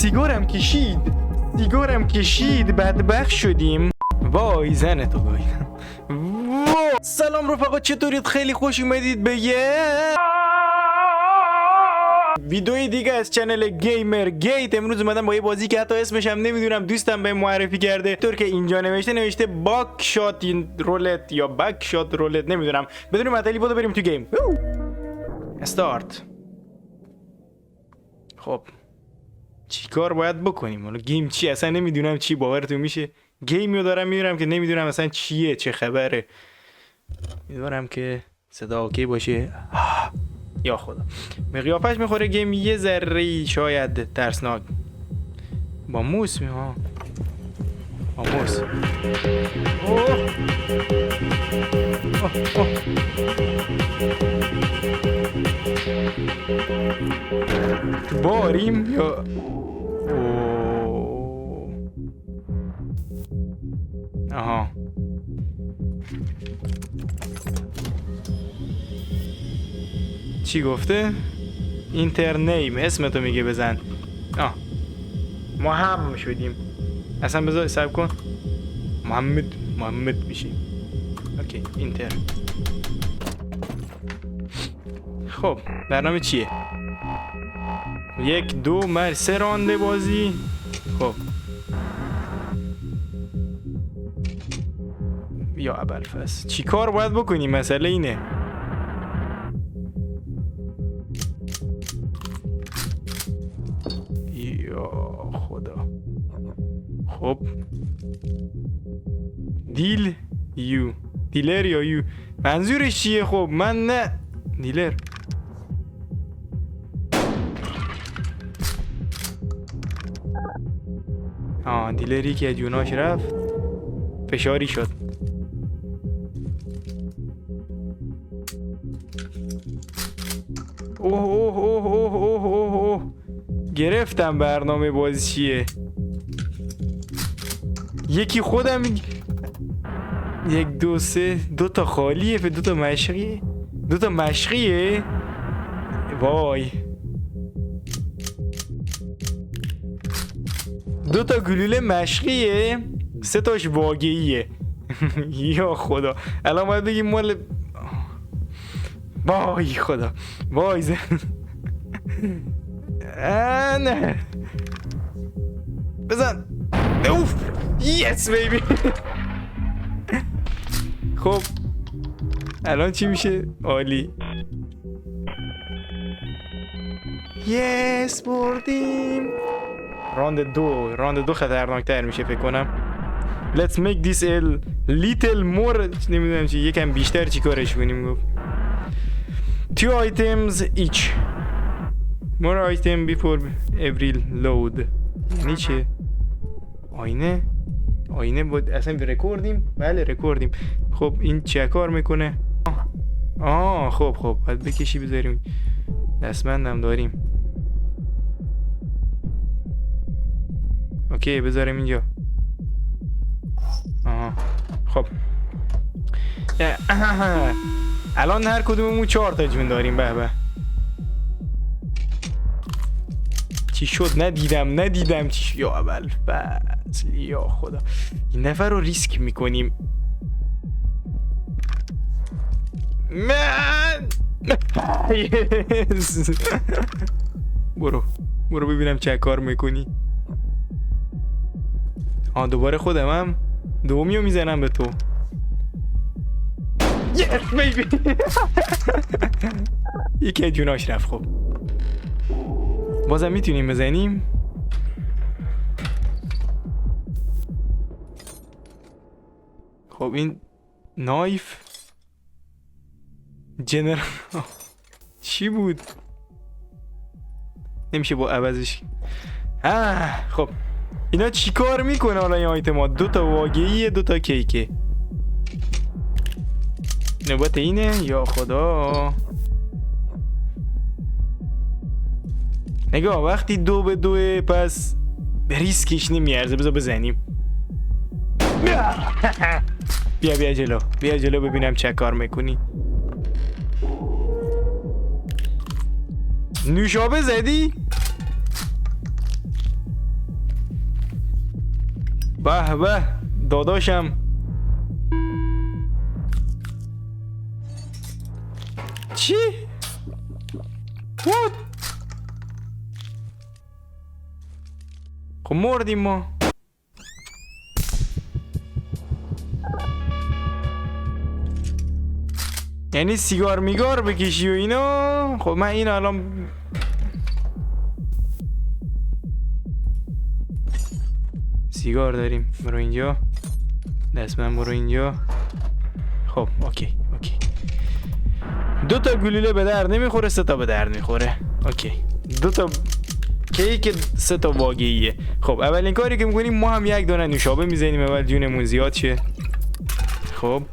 سیگارم کشید بدبخت شدیم. وای زن تو گاهی. سلام رفقا، چطورید؟ خیلی خوش اومدید به ویدئوی دیگه از چنل گیمر گیت. امروز اومدم با یه بازی که حتی اسمش هم نمیدونم، دوستم به معرفی کرده. طور که اینجا نوشته باک شات رولت یا بک شات رولت، نمیدونم. بدون معطلی بودو بریم تو گیم. استارت. خب چی کار باید بکنیم؟ حالا گیم چی؟ اصلا نمیدونم چی. باورتون میشه گیمیو دارم میرم که نمیدونم اصلا چیه، چه خبره. میدونم که صدا اوکی باشه. یا خدا، به قیافش میخوره گیم یه ذره شاید ترسناک. با موس با موس. تو باریم یا آها. چی گفته؟ اینترنیم اسمتو میگه بزن. ما هم شدیم اصلا. بذار حساب کن. محمد میشیم. اوکی اینتر. خب برنامه چیه؟ 1 2 3 رانده بازی. خب یا ابوالفضل چی کار باید بکنیم؟ مسئله اینه. یا خدا. خب دیلر یا یو منظورش چیه؟ خب من نه دیلر. دیلری که جوناش رفت فشاری شد. اوه گرفتم برنامه بازی چیه. یکی خودم 1 2 3 2 تا خالیه، 2 تا مشقیه، 2 تا مشقیه. وای 2 تا گلوله مشقیه، 3 تاش واقعیه. یا خدا الان باید بگیم مال. وای خدا وای نه بزن. اوف یس بیبی. خب الان چی میشه؟ عالی. یس بردیم. راند دو خطرناکتر میشه فکر کنم. Let's make this a little more. نمیدونم چی، یکم بیشتر چی کارش کنیم. گفت 2 items each. More item before every load. یعنی چه؟ آینه بود اصلا رکوردیم؟ بله رکوردیم. خب این چه کار میکنه؟ خب باید بکشی بذاریم. دستمندم داریم. اوکی بذاریم اینجا. خب الان هر کدوممون 4 تا جون داریم. به چی شد؟ ندیدم چی شد. یا ابوالفضل یا خدا، این نفر رو ریسک میکنیم. من برو ببینم چه کار میکنی. دوباره خودمم دومیو میزنم به تو. یس بیبی. یکی جوناش رفت. خب بازم میتونیم بزنیم. خب این نایف جنرال چی بود؟ نمیشه با عوضش. خب اینا چی کار میکنه حالا این آیتما؟ 2 تا واقعیه، 2 تا کیکه. نوبت اینه. یا خدا نگاه، وقتی 2 به 2 پس ریسکش نمیارزه. بذار بزنیم. بیا جلو ببینم چه کار میکنی. نوشابه زدی؟ به به داداشم. چی؟ What؟ خب مردیم ما. یعنی سیگار میگار بکشی و اینا. خب من این الان سیگار داریم. برو اینجا. دستمن برو اینجا. خب اوکی. 2 تا گلوله به درد نمیخوره، 3 تا به درد میخوره. اوکی. 2 تا کیک، 3 تا واقعیه. خب اولین کاری که میکنیم ما هم 1 دونه نوشابه میزنیم اول جونمون زیاد شه. خب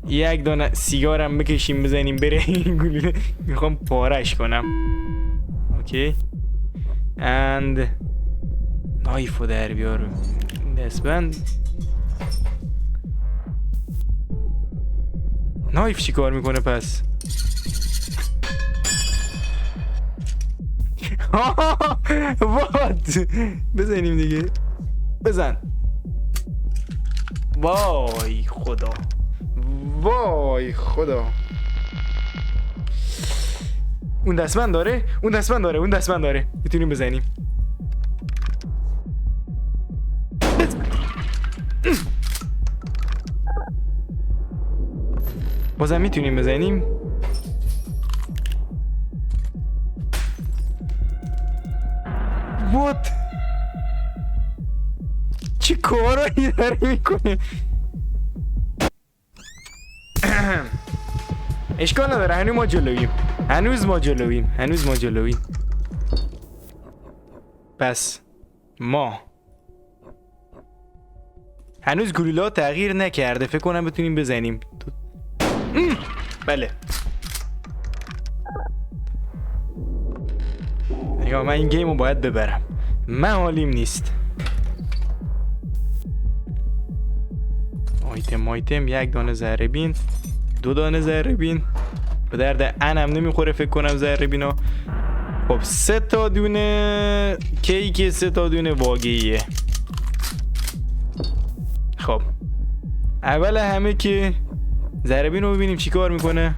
1 دونه سیگارم بکشیم بزنیم بره این گلوله. میخوام پارش کنم. اوکی. اند نایفو در بیارم. دستبند. نایف چی کار میکنه پس؟ وات بزنیم دیگه. بزن. وای خدا. اون دستمند داره. میتونیم بزنیم. بازم میتونیم بزنیم. What؟ چی کارایی داره میکنه؟ اشکال نداره، هنوز ما جلویم. پس ما هنوز گلوله تغییر نکرده. فکر کنم بتونیم بزنیم. بله. نگاه من این گیم رو باید ببرم. من حالیم نیست. آیتم 1 دانه ذره بین، 2 دانه ذره بین. به درد انم نمیخوره فکر کنم ذره بینا. خب 3 تا دونه کیک، 3 تا دونه واقعیه. خب اول همه که ذره بین رو ببینیم چی کار میکنه.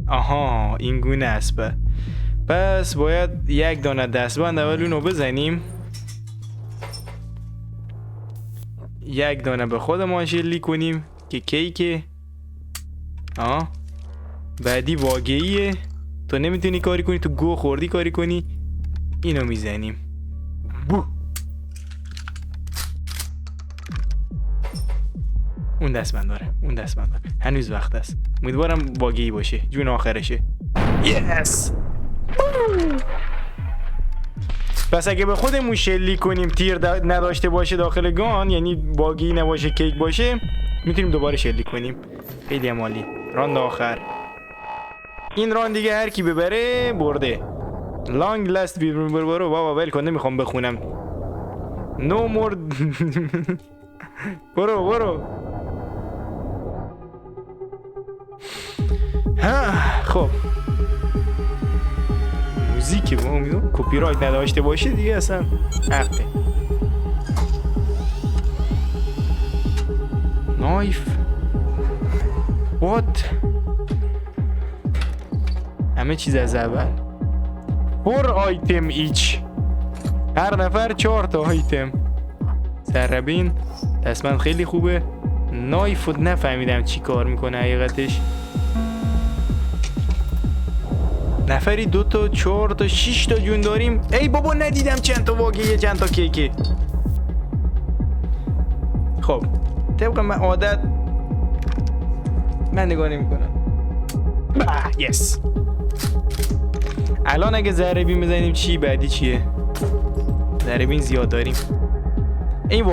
آها این گونه است. پس باید 1 دانه دستبند اول اونو بزنیم. 1 دانه به خودمان شلیک کنیم که کیکه. بعدی واقعیه. تو نمیتونی کاری کنی، تو گو خوردی کاری کنی. اینو میزنیم. بو. اون دستبند داره. هنوز وقت است. امیدوارم واقعی باشه. جون آخرشه. یس. پس اگه به خودمون شلیک کنیم تیر نداشته باشه داخل گان، یعنی واقعی نباشه کیک باشه، میتونیم دوباره شلیک کنیم. خیلی عالی. راند آخر. این راند دیگه هر کی ببره برده. لانگ لاست برو بابا ول کن، نمیخوام بخونم. نو مور. برو. خب موزیک با امیدوارم کپی رایت نداشته باشه دیگه اصلا حقه. نایف. وات؟ همه چیز از اول. 4 آیتم ایچ. هر نفر 4 تا آیتم. ذره‌بین. دستمند خیلی خوبه. نایف نفهمیدم چی کار میکنه حقیقتش. نفری 2 تا 4 تا 6 تا جون داریم. ای بابا ندیدم چند تا واقعیه چند تا کیکه. خب طبق من عادت من نگاه نمی کنم. یس. الان اگه ذره بین بزنیم چی بعدی چیه؟ ذره بین زیاد داریم. این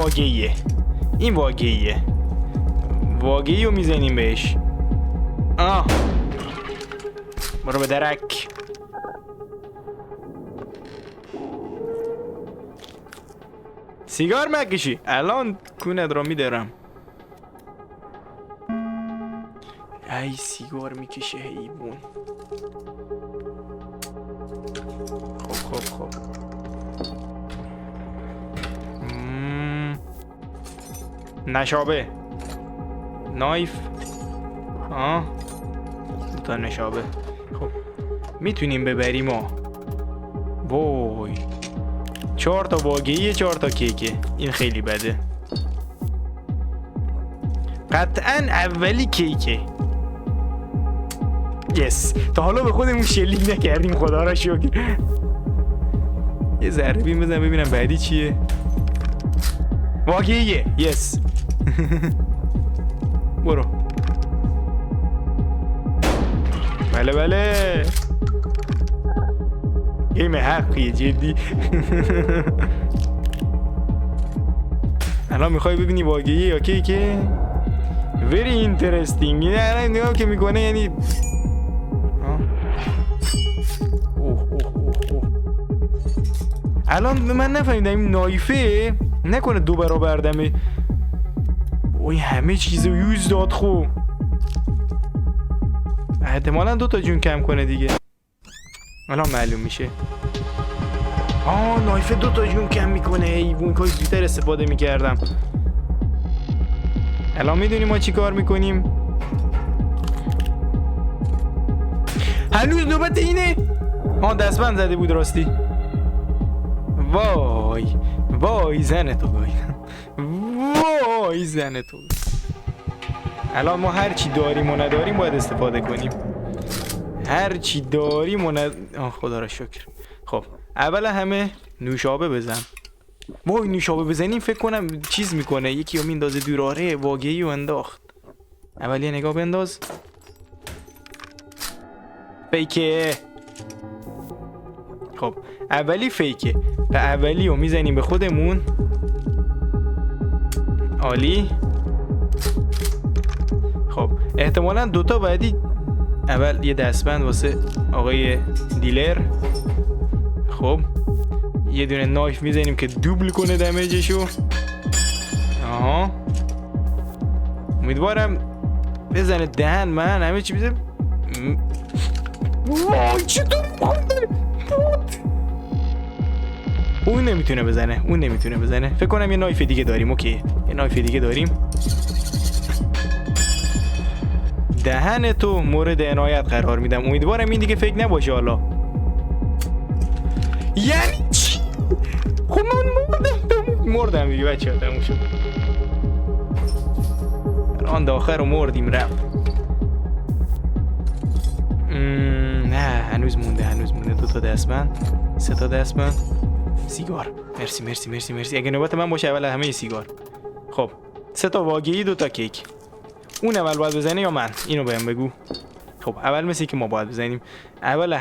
واقعی رو میزنیم بهش. برو به درک. سیگار مکشی. الان کونت را میدارم. ای سیگار میکشه حیوان. خب نشابه، نایف، تا نشابه. خب میتونیم ببریم وای 4 تا واقعیه 4 تا کیکه. این خیلی بده. قطعا اولی کیکه. یس تا حالا به خودمون شلیک نکردیم خدا را شکر. یه ذره بیم بزن ببینم بعدی چیه. واقعیه. یس برو. بله بله گیم حقیه جدی. الان میخوای ببینی واقعیه یا کیکه؟ very interesting. این الان نگاه که میکنه یعنی الان من نفهمیدم این نایفه نکنه 2 برابر دمه. اوی همه چیزو یوز داد. خب احتمالا 2 تا جون کم کنه دیگه. الان معلوم میشه. نایفه 2 تا جون کم میکنه. ایوون کاش زودتر استفاده میکردم. الان میدونیم ما چی کار میکنیم. هنوز نوبت اینه. دستبند زده بود راستی. وای زنه تو گای. وای زنه تو. الان ما هر چی داریم و نداریم باید استفاده کنیم. هر چی داریم و خدا را شکر. خب اول همه نوشابه بزن. وای نوشابه بزنیم فکر کنم چیز میکنه. یکی رو میندازه دور. آره واقعی رو انداخت. اول یه نگاه بنداز. فیکه. خب اولی فیکه. و اولی رو میزنیم به خودمون. عالی. خب احتمالاً 2 تا بعدی. اول یه دستبند واسه آقای دیلر. خب یه دونه نایف میزنیم که دوبل کنه دمیجشو. امیدوارم بزنه دهن من. همه چی بزنم. وای چطور مونده. اون نمیتونه بزنه. فکر کنم یه نایف دیگه داریم. اوکی یه نایف دیگه داریم. دهن تو مورد عنایت قرار میدم. امیدوارم این دیگه فکر نباشه. حالا یعنی چی؟ خب من مردم دیگه بچه ها. تموم شد. آن داخل رو مردیم رفت. نه هنوز مونده 2 تا دستبند 3 تا دستبند. سیگار. مرسی. اگه نوبت من باشه اول همه سیگار. خب 3 تا واقعی 2 تا کیک. اون اول باید بزنه یا من؟ اینو بهم بگو. خب اول مثل که ما باید بزنیم. اول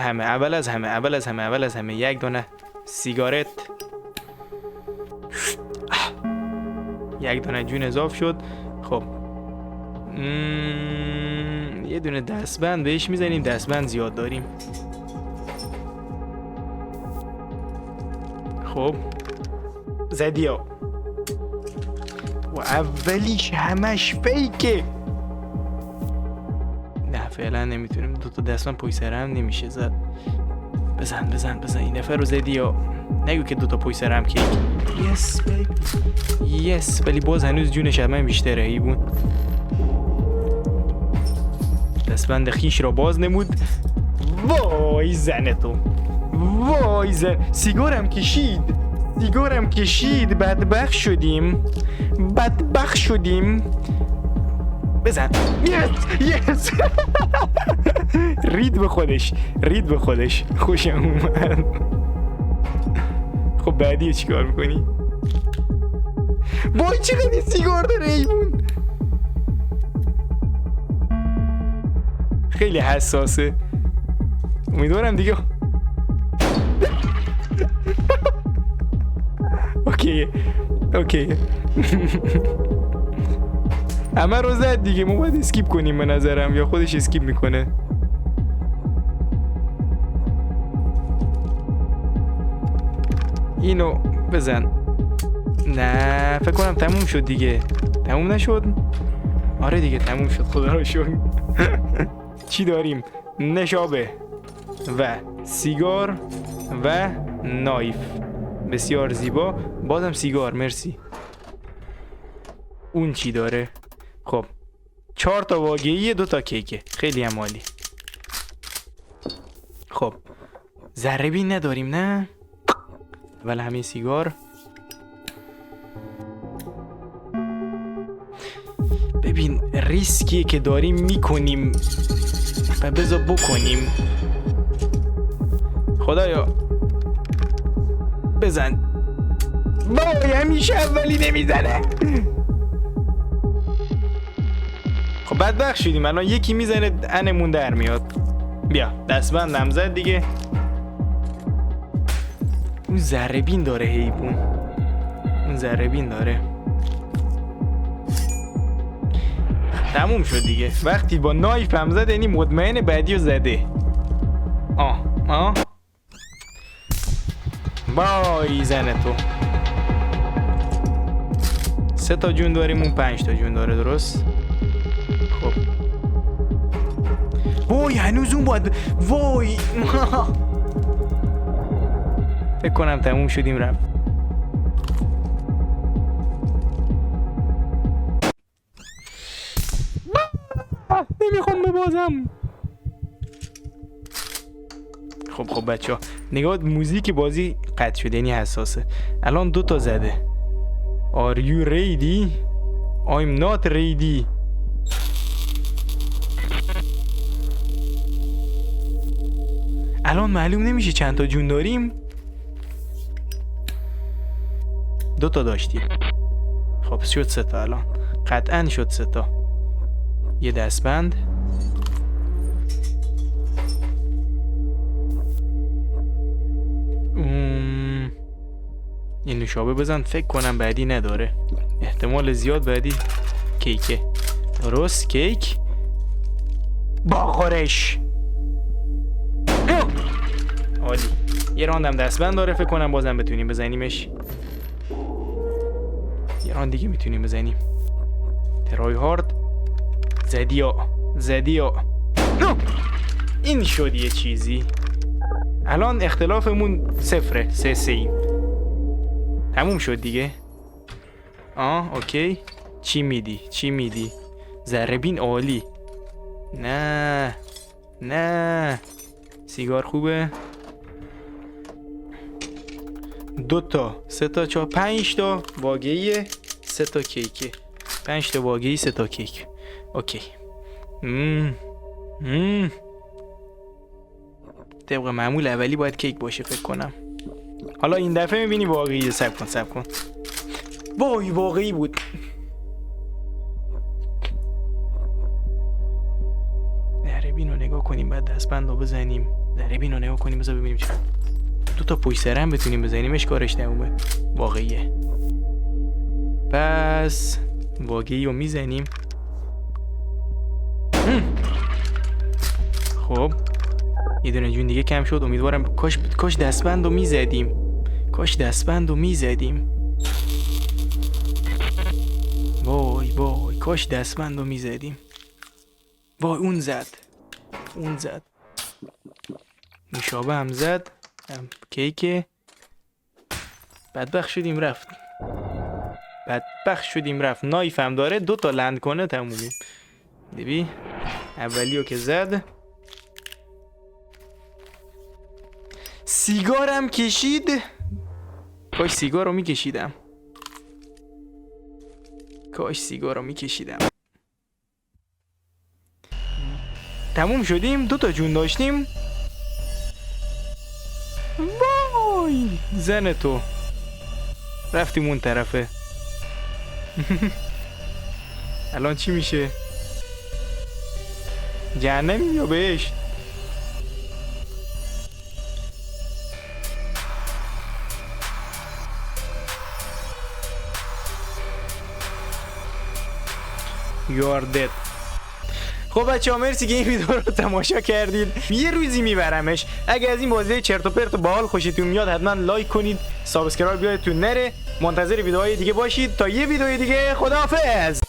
از همه یک دونه سیگارت. 1 دونه جون اضاف شد. خب یه دونه دستبند بهش میزنیم. دستبند زیاد داریم. خب زدیا. و اولیش همش فیکه. نه فعلا نمیتونیم. 2 تا دستبند پشت سر هم نمیشه زد. بزن این نفر رو زدیا. نگو که 2 تا پشت سر هم کیک. یس بیبی یس. ولی باز هنوز جونش همه بیشتره. ایبون دستبند خیش را باز نمود. وای زنه تو. وای سیگارم کشید. بدبخت شدیم. بزن. یس رید به خودش. خوشم اومد. خب بعدی چی کار میکنی؟ وای چقدر سیگار داره ایمون. خیلی حساسه. امیدوارم دیگه. اوکی همه رو زد دیگه. ما باید اسکیپ کنیم به نظرم. یا خودش اسکیپ میکنه. اینو بزن. نه فکر کنم تموم شد دیگه. تموم نشد؟ آره دیگه تموم شد. خدا رو شکر. چی داریم؟ نشابه و سیگار و نایف. بسیار زیبا. بازم سیگار. مرسی. اون چی داره؟ خب 4 تا واقعیه 2 تا کیکه. خیلی هم عالی. خب ذره بین نداریم نه؟ ولی همین سیگار. ببین ریسکیه که داریم میکنیم و بذار بکنیم. خدایا بزن. وای همیشه اولی نمیزنه. خب بدبخت شدیم. الان یکی میزنه انمون در میاد. بیا دستبندم زد دیگه. اون ذره بین داره حیوان. اون ذره بین داره. تموم شد دیگه. وقتی با نایف هم زد یعنی مطمئن بعدی رو زده. بای زنه تو. 3 تا جون داریم اون 5 تا جون داره درست؟ خب وای هنوز اون باید. وای فکر کنم تموم شدیم رفت. نمیخوام ببازم. خب بچه ها نگاه موزیک بازی قطع شده یعنی حساسه. الان 2 تا زده. Are you ready? I'm not ready. الان معلوم نمیشه چند تا جون داریم. 2 تا داشتیم. خب شد 3 تا الان. قطعا شد 3 تا. یه دستبند. یه نوشابه بزن. فکر کنم بعدی نداره. احتمال زیاد بعدی کیکه. درست کیک. باخورش. عالی. یه راندم دستبند داره. فکر کنم بازم بتونیم بزنیمش. یه راند دیگه میتونیم بزنیم. ترای هارد. زدیا. این شد یه چیزی. الان اختلافمون 0 3 ایم. تموم شد دیگه. اوکی. چی میدی؟ ذره بین عالی. نه سیگار خوبه. 2 تا 3 تا 4 5 تا واقعیه 3 تا کیکه. 5 تا واقعی 3 تا کیک. اوکی. طبق معمول اولی باید کیک باشه فکر کنم. حالا این دفعه میبینی واقعیه. سب کن. وای واقعی بود. ذره بین رو نگاه کنیم بعد دستبند رو بزنیم. ذره بین رو نگاه کنیم بذار ببینیم چه. 2 تا پشت سر هم بتونیم بزنیمش کارش تمومه. واقعیه. پس واقعی رو میزنیم. خب یه دونه جون دیگه کم شد. امیدوارم کاش دستبند رو میزدیم. وای کاش دستبند رو میزدیم. وای اون زد. نوشابه هم زد. هم کیک. بدبخت شدیم رفت. نایف هم داره. 2 تا لند کنه تمومیم. دیدی اولیو که زد. سیگارم کشید. کاش سیگار رو میکشیدم. تموم شدیم. 2 تا جون داشتیم. وای زن تو. رفتیم اون طرفه. الان چی میشه؟ جهنمی یا بهشت؟ You are dead. خب بچه‌ها مرسی که این ویدیو رو تماشا کردید. یه روزی میبرمش. اگه از این بازی چرت و پرت و باحال خوشتون میاد حتما لایک کنید، سابسکرایب یادتون نره. منتظر ویدیوهای دیگه باشید. تا یه ویدیو دیگه خداحافظ.